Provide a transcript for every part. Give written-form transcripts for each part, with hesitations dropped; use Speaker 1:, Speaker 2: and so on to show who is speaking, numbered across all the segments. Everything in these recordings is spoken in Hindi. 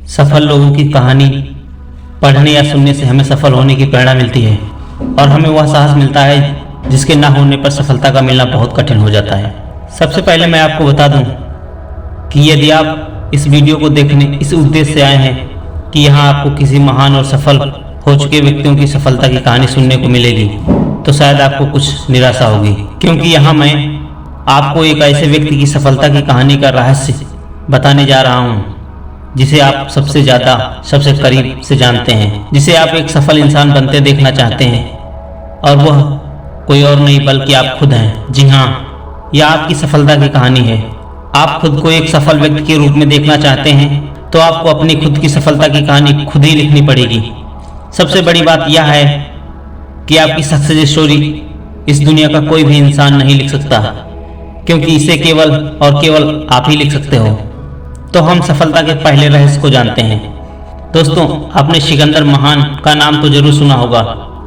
Speaker 1: सफल लोगों की कहानी पढ़ने या सुनने से हमें सफल होने की प्रेरणा मिलती है और हमें वह साहस मिलता है जिसके ना होने पर सफलता का मिलना बहुत कठिन हो जाता है। सबसे पहले मैं आपको बता दूं कि यदि आप इस वीडियो को देखने इस उद्देश्य से आए हैं कि यहाँ आपको किसी महान और सफल हो चुके व्यक्तियों की सफलता की कहानी सुनने को मिलेगी, तो शायद आपको कुछ निराशा होगी, क्योंकि यहाँ मैं आपको एक ऐसे व्यक्ति की सफलता की कहानी का रहस्य बताने जा रहा हूँ जिसे आप सबसे ज़्यादा सबसे करीब से जानते हैं, जिसे आप एक सफल इंसान बनते देखना चाहते हैं, और वह कोई और नहीं बल्कि आप खुद हैं। जी हाँ, यह आपकी सफलता की कहानी है। आप खुद को एक सफल व्यक्ति के रूप में देखना चाहते हैं तो आपको अपनी खुद की सफलता की कहानी खुद ही लिखनी पड़ेगी। सबसे बड़ी बात यह है कि आपकी सक्सेस स्टोरी इस दुनिया का कोई भी इंसान नहीं लिख सकता, क्योंकि इसे केवल और केवल आप ही लिख सकते हो। तो हम सफलता के पहले रहस्य को जानते हैं। दोस्तों, आपने सिकंदर महान का नाम तो जरूर सुना होगा।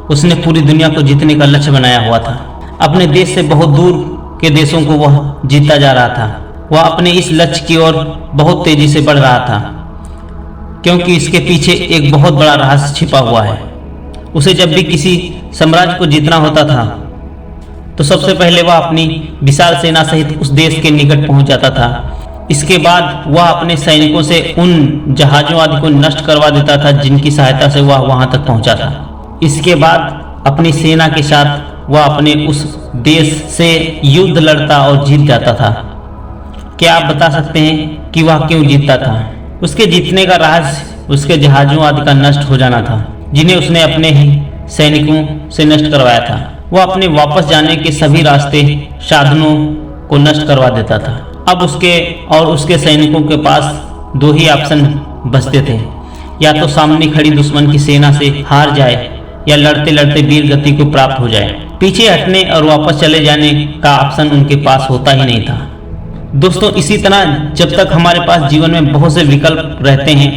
Speaker 1: उसने पूरी दुनिया को जीतने का लक्ष्य बनाया हुआ था। अपने देश से बहुत दूर के देशों को वह जीतता जा रहा था। वह अपने इस लक्ष्य की ओर बहुत तेजी से बढ़ रहा था, क्योंकि इसके पीछे एक बहुत बड़ा रहस्य छिपा हुआ है। उसे जब भी किसी साम्राज्य को जीतना होता था तो सबसे पहले वह अपनी विशाल सेना सहित उस देश के निकट पहुंच जाता था। इसके बाद वह अपने सैनिकों से उन जहाजों आदि को नष्ट करवा देता था जिनकी सहायता से वह वहां तक पहुंचा था। इसके बाद अपनी सेना के साथ वह अपने उस देश से युद्ध लड़ता और जीत जाता था। क्या आप बता सकते हैं कि वह क्यों जीतता था? उसके जीतने का रहस्य उसके जहाजों आदि का नष्ट हो जाना था, जिन्हें उसने अपने ही सैनिकों से नष्ट करवाया था। वह अपने वापस जाने के सभी रास्ते साधनों को नष्ट करवा देता था। अब उसके और उसके सैनिकों के पास दो ही ऑप्शन बचते थे, या तो सामने खड़ी दुश्मन की सेना से हार जाए या लड़ते लड़ते वीर गति को प्राप्त हो जाए। पीछे हटने और वापस चले जाने का ऑप्शन उनके पास होता ही नहीं था। दोस्तों, इसी तरह जब तक हमारे पास जीवन में बहुत से विकल्प रहते हैं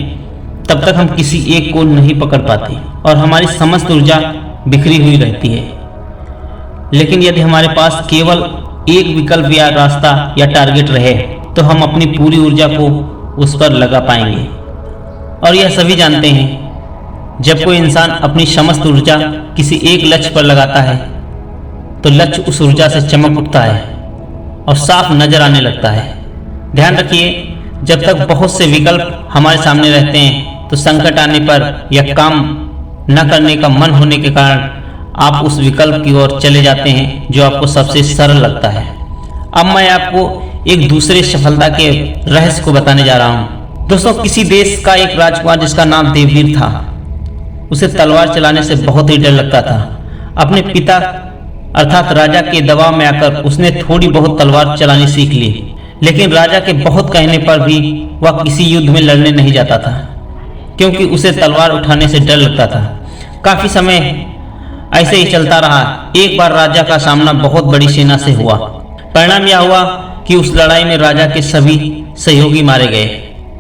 Speaker 1: तब तक हम किसी एक को नहीं पकड़ पाते और हमारी समस्त ऊर्जा बिखरी हुई रहती है। लेकिन यदि हमारे पास केवल एक विकल्प या रास्ता या टारगेट रहे तो हम अपनी पूरी ऊर्जा को उस पर लगा पाएंगे। और यह सभी जानते हैं, जब कोई इंसान अपनी समस्त ऊर्जा किसी एक लक्ष्य पर लगाता है तो लक्ष्य उस ऊर्जा से चमक उठता है और साफ नजर आने लगता है। ध्यान रखिए, जब तक बहुत से विकल्प हमारे सामने रहते हैं तो संकट आने पर या काम न करने का मन होने के कारण आप उस विकल्प की ओर चले जाते हैं जो आपको सबसे सरल लगता है। अब मैं आपको एक दूसरे सफलता के रहस्य को बताने जा रहा हूँ। दोस्तों, किसी देश का एक राजकुमार जिसका नाम देववीर था, उसे तलवार चलाने से बहुत ही डर लगता था। अपने पिता अर्थात राजा के दबाव में आकर उसने थोड़ी बहुत तलवार चलानी सीख ली, लेकिन राजा के बहुत कहने पर भी वह किसी युद्ध में लड़ने नहीं जाता था, क्योंकि उसे तलवार उठाने से डर लगता था। काफी समय ऐसे ही चलता रहा। एक बार राजा का सामना बहुत बड़ी सेना से हुआ। परिणाम यह हुआ कि उस लड़ाई में राजा के सभी सहयोगी मारे गए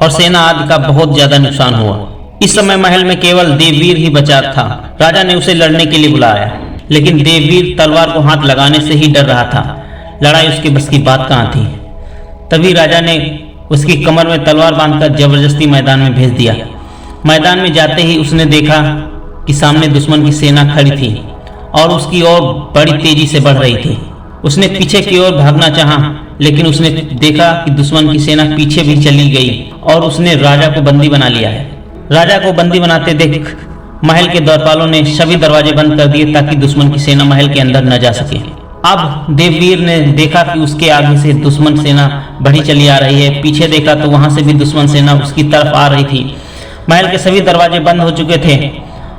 Speaker 1: और सेना आदि का बहुत ज्यादा नुकसान हुआ। इस समय महल में केवल देववीर ही बचा था। राजा ने उसे लड़ने के लिए बुलाया, लेकिन देववीर तलवार को हाथ लगाने से ही डर रहा था। लड़ाई उसके बस की बात कहाँ थी। तभी राजा ने उसकी कमर में तलवार बांधकर जबरदस्ती मैदान में भेज दिया। मैदान में जाते ही उसने देखा कि सामने दुश्मन की सेना खड़ी थी और उसकी ओर बड़ी तेजी से बढ़ रही थी। उसने पीछे की ओर भागना चाहा, लेकिन उसने देखा कि दुश्मन की सेना पीछे भी चली गई और उसने राजा को बंदी बना लिया है। राजा को बंदी बनाते देख महल के द्वारपालों ने सभी दरवाजे बंद कर दिए ताकि दुश्मन की सेना महल के अंदर न जा सके। अब देववीर ने देखा कि उसके आगे से दुश्मन सेना बढ़ी चली आ रही है। पीछे देखा तो वहां से भी दुश्मन सेना उसकी तरफ आ रही थी। महल के सभी दरवाजे बंद हो चुके थे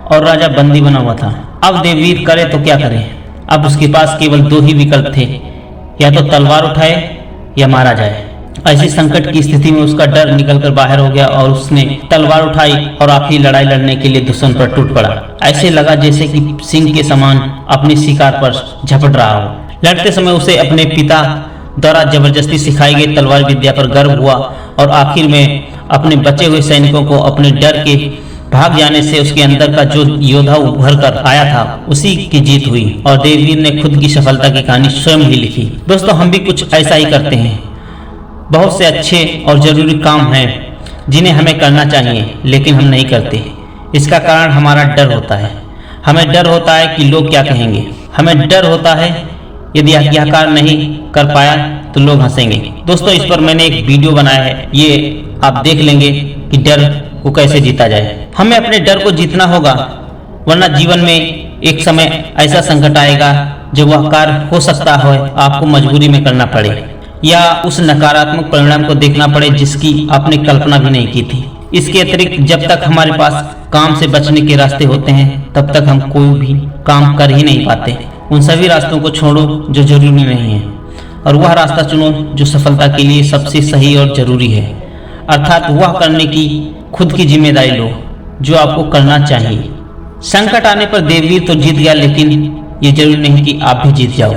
Speaker 1: और राजा बंदी बना हुआ था। अब देववीर करे तो क्या करे? अब उसके पास केवल दो ही विकल्प थे, या तो तलवार उठाए या मारा जाए। ऐसी संकट की स्थिति में उसका डर निकलकर बाहर हो गया और उसने तलवार उठाई और आखिरी लड़ाई लड़ने के लिए दुश्मन पर टूट पड़ा। ऐसे लगा जैसे कि सिंह के समान अपने शिकार पर झपट रहा हो। लड़ते समय उसे अपने पिता द्वारा जबरदस्ती सिखाई गई तलवार विद्या पर गर्व हुआ और आखिर में अपने बचे हुए सैनिकों को अपने डर के भाग जाने से उसके अंदर का जो योद्धा उभर कर आया था उसी की जीत हुई और देववीर ने खुद की सफलता की कहानी स्वयं ही लिखी। दोस्तों, हम भी कुछ ऐसा ही करते हैं। बहुत से अच्छे और जरूरी काम हैं जिन्हें हमें करना चाहिए लेकिन हम नहीं करते। इसका कारण हमारा डर होता है। हमें डर होता है कि लोग क्या कहेंगे। हमें डर होता है यदि यह कार्य नहीं कर पाया तो लोग हंसेंगे। दोस्तों, इस पर मैंने एक वीडियो बनाया है, ये आप देख लेंगे कि डर को कैसे जीता जाए। हमें अपने डर को जीतना होगा, वरना जीवन में एक समय ऐसा संकट आएगा जब वह कार्य हो सकता है आपको मजबूरी में करना पड़े या उस नकारात्मक परिणाम को देखना पड़े जिसकी आपने कल्पना भी नहीं की थी। इसके अतिरिक्त जब तक हमारे पास काम से बचने के रास्ते होते हैं तब तक हम कोई भी काम कर ही नहीं पाते। उन सभी रास्तों को छोड़ो जो जरूरी नहीं है और वह रास्ता चुनो जो सफलता के लिए सबसे सही और जरूरी है, अर्थात वह करने की खुद की जिम्मेदारी लो जो आपको करना चाहिए। संकट आने पर देववीर तो जीत गया, लेकिन ये जरूरी नहीं कि आप भी जीत जाओ,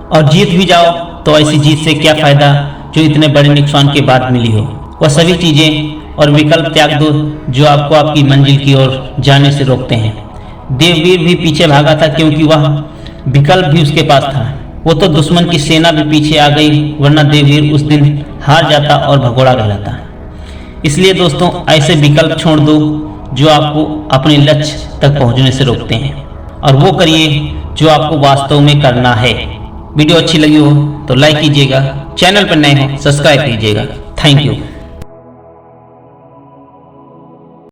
Speaker 1: और जीत भी जाओ तो ऐसी जीत से क्या फायदा जो इतने बड़े नुकसान के बाद मिली हो। वह सभी चीजें और विकल्प त्याग दो जो आपको आपकी मंजिल की ओर जाने से रोकते हैं। देववीर भी पीछे भागा था क्योंकि वह विकल्प भी उसके पास था। वो तो दुश्मन की सेना भी पीछे आ गई, वरना देववीर उस दिन हार जाता और भगोड़ा कहलाता। इसलिए दोस्तों, ऐसे विकल्प छोड़ दो जो आपको अपने लक्ष्य तक पहुंचने से रोकते हैं, और वो करिए जो आपको वास्तव में करना है। वीडियो अच्छी लगी हो तो लाइक कीजिएगा, चैनल पर नए हो सब्सक्राइब कीजिएगा। Thank you.